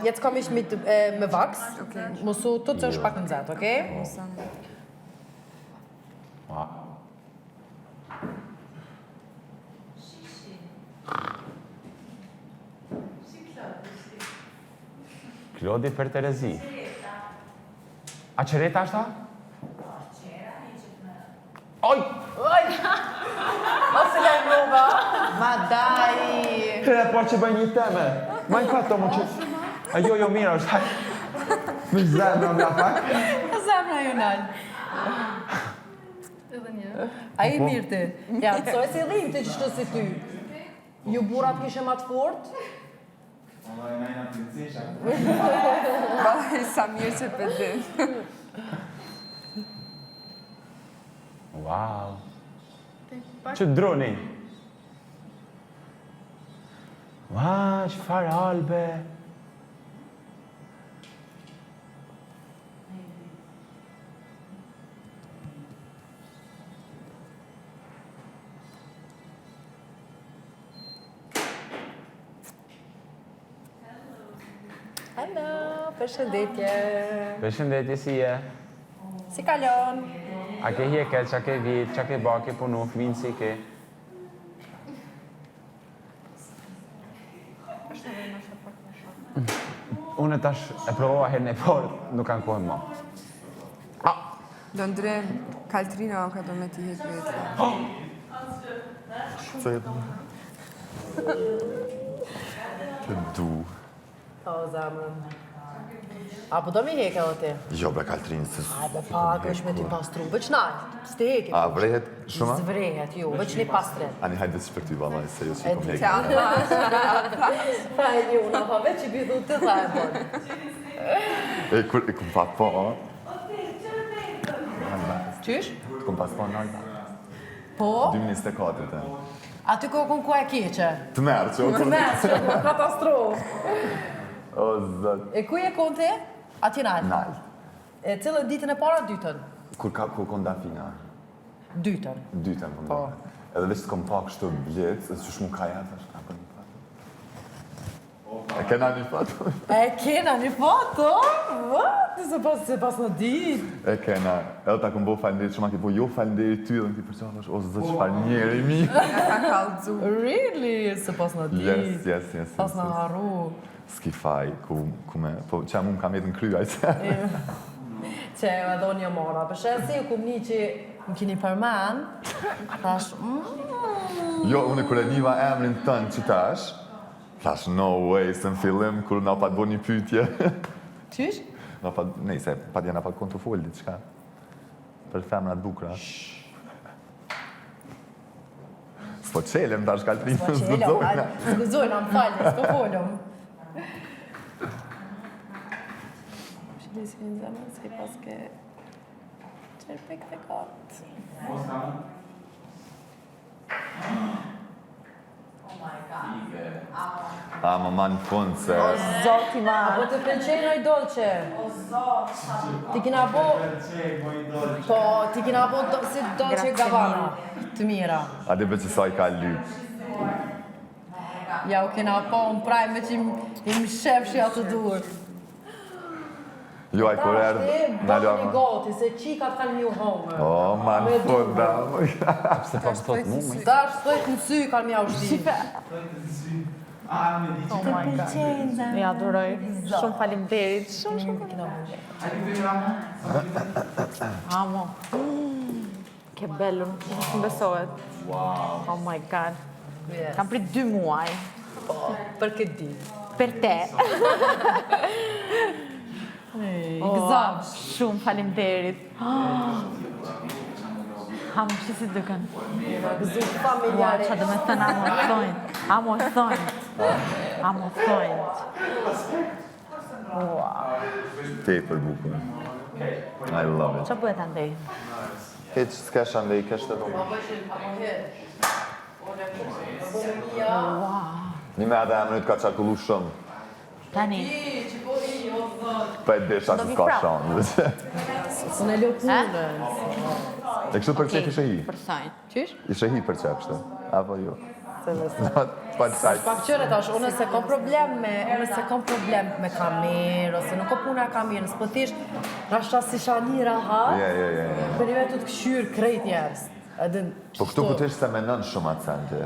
Jetzt komme ich mit Wachs. Musst du tot so spacken sein, okay? Klodi për Terezi. A qereta është ta? Oj! Mos e laj mrova. Ma daj! Kreda por që bëj një teme. Ma në fatë tomu që... A jo, mira është, haj. Me zemra nga pak. Zemra jonal. A i mirë ti. Ja, të soj si dhimë ti që shtu si ty. Ju burat kishe ma të fort? Valaj sa mirë që përdin. Wow. Që droni? Wow, çfarë albe. Hello, përshëndetje. Përshëndetje si je? Si kalon? A ke hjeke, qa ke vit, qa ke bake punu, fminë si ke? Unë tash e provova herën e parë, nuk kanë kohën më. Do ndrem, Kaltrina o ka do me ti hek vetë. Co je to? Të du. O, zamën. A po do mi heke o ti? Jo, bre, Kaltrinë, se... A be pak është me ty pastru, veç naj, s'te heke. A vrehet shumë? Zvrehet, jo, veç një pastret. Ani, hajde që për ty, valaj, se jo si kom heke. Pa e një una, pa veç i bidu të dha e bon. E, kum pa po, Qysh? kum pas po në alba. Po? 2024, te. Aty ko kun ku e keqe. Të merë, që o Të merë që po katastrofë. O, zët. E ku e kon ti? Ati nalë? Nalë. E cilë ditën e para, dytën? Kur kon da fina? Dytën. Dytën, po. Edhe veç të kom pak kështu blet, edhe që shmu ka jetë, është ka për një foto. E kena një foto? E kena një foto? What? Se pas në ditë. E kena, edhe ta kom bo falenderit shumë, a ki po jo falenderit ty edhe në ti përqa, o zë qëfar njeri mi. Ja ka kallëzu. Really? Se pas në ditë. Yes. Pas në haru. S'ki faj, ku me, po që mu më kam jetë në kryaj se. Që e do një mora, për shesi ku një që më kini përmen, thash, Jo, unë kër e njiva emrin tënë që tash, thash, no way, se në fillim, kur na pa të bo një pytje. Qysh? Nejse, pa t'ja na pa të kontrofolli, diçka. Për femra të bukra. S'po qelem, tash Kaltrinë, s'gudzojna. S'gudzojna, më falje, s'po folëm. Shilisi në zemën, se i paske qerpek dhe katë. A, më ma në fund se... Zoti ma. Apo të pëlqejnë oj dolce? O zot, ti kina bo... Po, ti kina bo si Dolce Gabbana, të mira. A di që sa i ka lyp. Ja, u kena po në prajme që i më shefshi atë dur. Jo, ai kur erdhë... Bërë një goti, se qikat kanë një home. O, ma në fund, da. Se pas të thotë mu, Da është thojt në sy kanë mja ushti. Oh my god. Ja, duroj. Shumë faleminderit. Shumë. Amo. Ke bello, nuk më besohet. Oh my god. Kam prit 2 muaj. Për këtë ditë. Për te. Gëzam. Shumë faleminderit. Amo, që si duken? Gëzu familjare. Qa do me thënë amo thonjt. Te për bukur. I love it. Qa bëhet andej? Heç s'kesh andej, kesh të rrumë. Një me edhe emrit ka qakullu shumë. Tani. Pa e desha se s'ka shanë. Unë e ljo punën. E kështu për qef ishe hi? Për thonjt. Qysh? Ishe hi për qef kështu? Apo jo? Pa të sajtë. Pak qëre tash, unë se kom problem me kamerë, ose nuk o puna e kamerës, po tisht, rashta si shani rahat, për një vetë të këshyrë krejt njerës. Po këtu ku t'ishtë se menën shumë atë sente,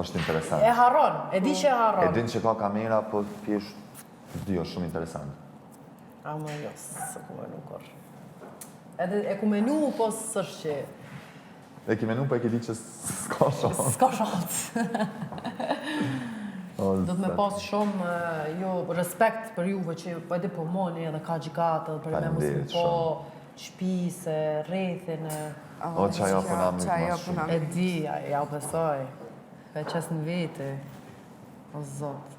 është interesant. E harron, e di që e harron. E din që ka kamera, po t'jesht dy është shumë interesant. A më jo, së ku menu kër. Edhe e ku menu, po sështë që... E ki menu, po e ki di që s'ka shansë. S'ka shansë. Do të me pas shumë respekt për juve që po edhe po moni edhe ka gjikatë, për me mos më po shpise, rethin. O, që ajo puna më të ma shumë. E di, ja u besoj. E qes në vete. O, zot.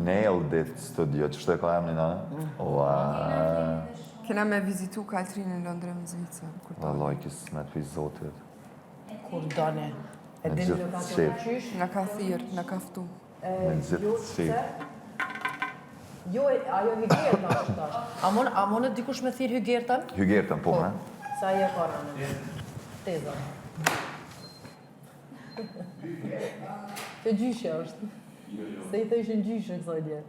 Nailed it studio, që shtë e ka emrin, a? Kena me vizitu Kaltrinë në Londrë në Zvicër. Vallaj, kisë me të zotit. Kur done. E Me din gjithë lokacion qep. qysh? Nga ka thirë, nga ka ftu. Me gjithë qep. Jo, ajo hygerta është tash. A monë dikush me thirë hygertën? Hygertën, po, me? Sa ajo ka në teza. Të gjyshe është. Se i të ishin gjyshe kësaj dje.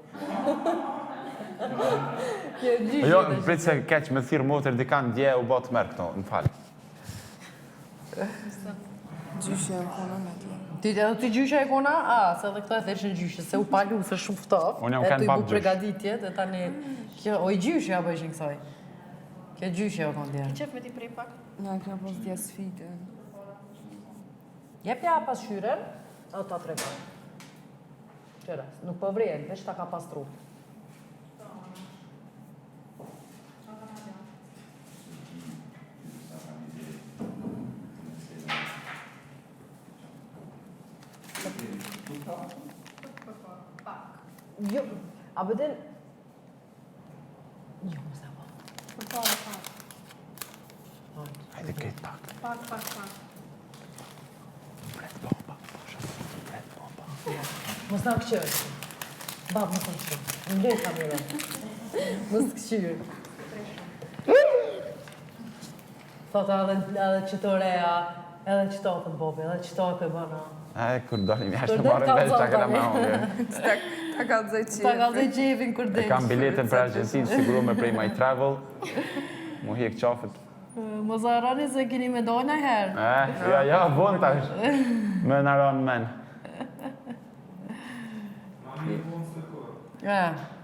Jo, në pritë se keq me thirë motër dikan dje u botë merë këto, në falë. Gjyshe e kona me ti. Ti gjyshe e kona? Se edhe këto e theshin gjyshe, se u palu, se shumë ftop. Unë jam kanë E bab tu i bu gjysh. pregaditjet, e tani... O i gjyshe apo ishin kësaj? Kjo gjyshe o konë djerë. Qef me ti prej pak? Nga kena pos dhja sfide. Jepja pas shyren, o ta tregon. Qëra, nuk po vrejen, veç ta ka pastru. Jo, a bëden... Jo, më se po. Hajde këtë pak. Pak. Pret bomba. Pret bomba. Mos na këqër. Bab, më të kështu. Ndoj kamerën. Mos të këshyrë. Thota edhe qëto reja, edhe qëto të bobi, edhe qëto të bëna. Kur dalim jashtë të marrën veç që këna me hongë. Ta kallëzoj qefin. Ta kallëzoj qefin kur E delë. kam biletën për Argentinë, siguru me prej My Travel. Mu hjek qafët. Mos arroni se keni me dojnë a herë. Ja, bon tash. Me në ranë men.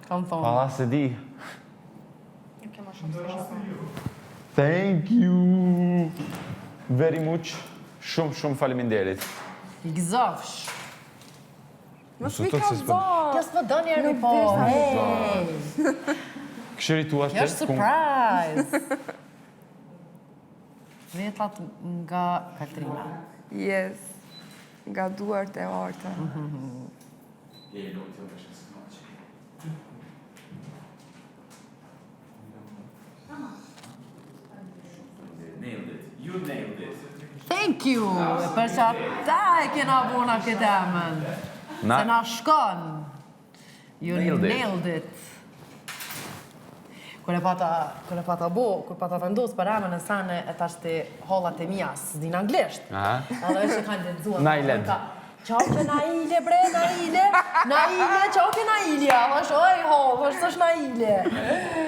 Kam thonë. Pa, se di. Thank you very much. Shumë faleminderit. I gëzofsh. Mos mi kallëzoj. Kjo s'po do njerë po. Këshëri tua Kjo është surprise. Vetat nga Katrina. Yes. Nga duart e arta. Thank you! Për që ata e kena bona këtë emën. Se na shkon. You nailed it. Kur pata vendos për emën e sane e tash të hollat e mija, s'din anglisht. Edhe që kanë lexuar. Nailed. Qau që Naile, bre, Naile, qau që Naile, është oj holl, është Naile.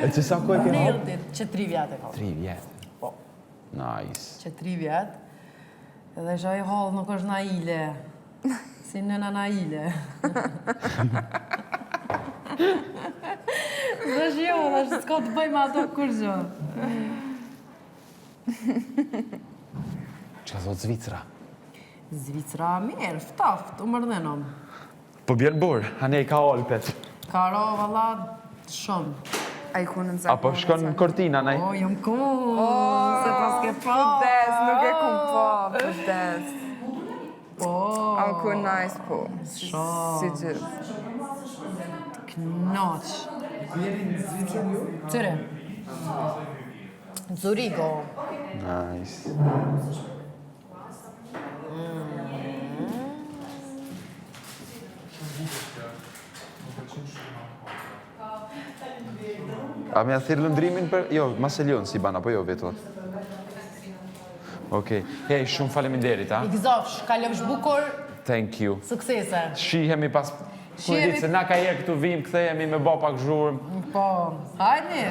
E që sa kohë ke holl? Nailed it, që 3 vjetë e ka. 3 vjetë. Po. Nice. Që 3 vjetë. Edhe që oj holl nuk është Naile. Si nëna Naile. Dhe shjo, dhe s'ka të bëjmë ato kur gjë. Që ka thot Zvicra? Zvicra mirë, ftaft, u mërdhenom. Po bjerë burë, ane i ka olpet. Karo, valla, shumë. A i kunën zakonë. Apo shkon në Cortina, nej? O, jam kun, se pas ke pa. Pëdes, nuk e kun po, pëdes. Po. Am kun nice po. Si gjithë. Knoq. Tyre. Zurigo. Nice. A me a thirë lëndrimin për... Jo, Macelion si ban, apo jo vetë? Okej. Hej, shumë faleminderit, ha? I gëzofsh, kalofsh bukur, Thank you. suksese. Shihemi pas... Kujdit se na ka herë këtu vim, kthehemi me bo pak zhurmë. Po, hajni.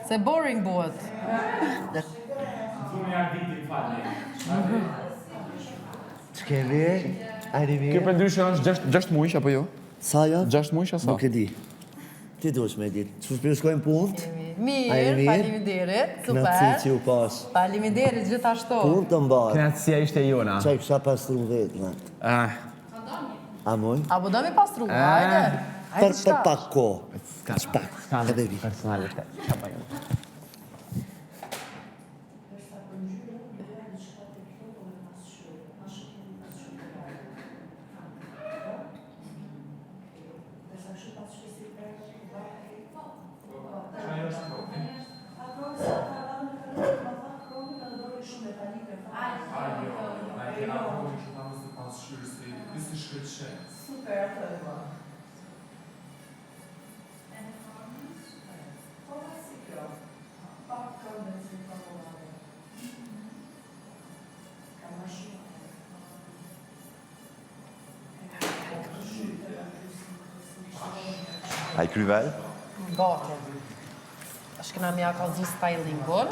Se boring buhet. Ç'keni? Ajde Kjo mirë. për ndryshë është 6 mujsh, apo jo? Sa janë? 6 mujsh, asa? Nuk e di. Ti duhesh me ditë. Çu shkojmë punët? Mirë, faleminderit, Knaci që super. u pas. Faleminderit gjithashtu. Punë të mbarë. Knatësia ishte jona. Qaj kësha pastru vetë, në. A moj? Apo do mi pastru, hajde. Për pak ko. Pak. Edhe vi. Personalitet. A i kryvel? Gati. Është këna mja ka zi stylingun.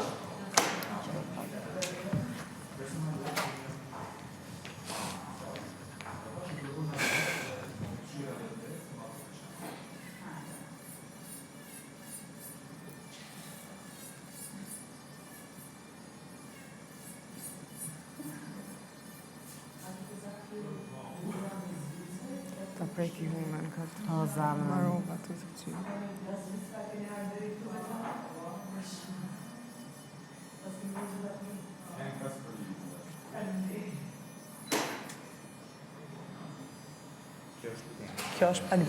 Ta preki hunën këtë. O, zamë. Marova të të qyë. Kjo është pak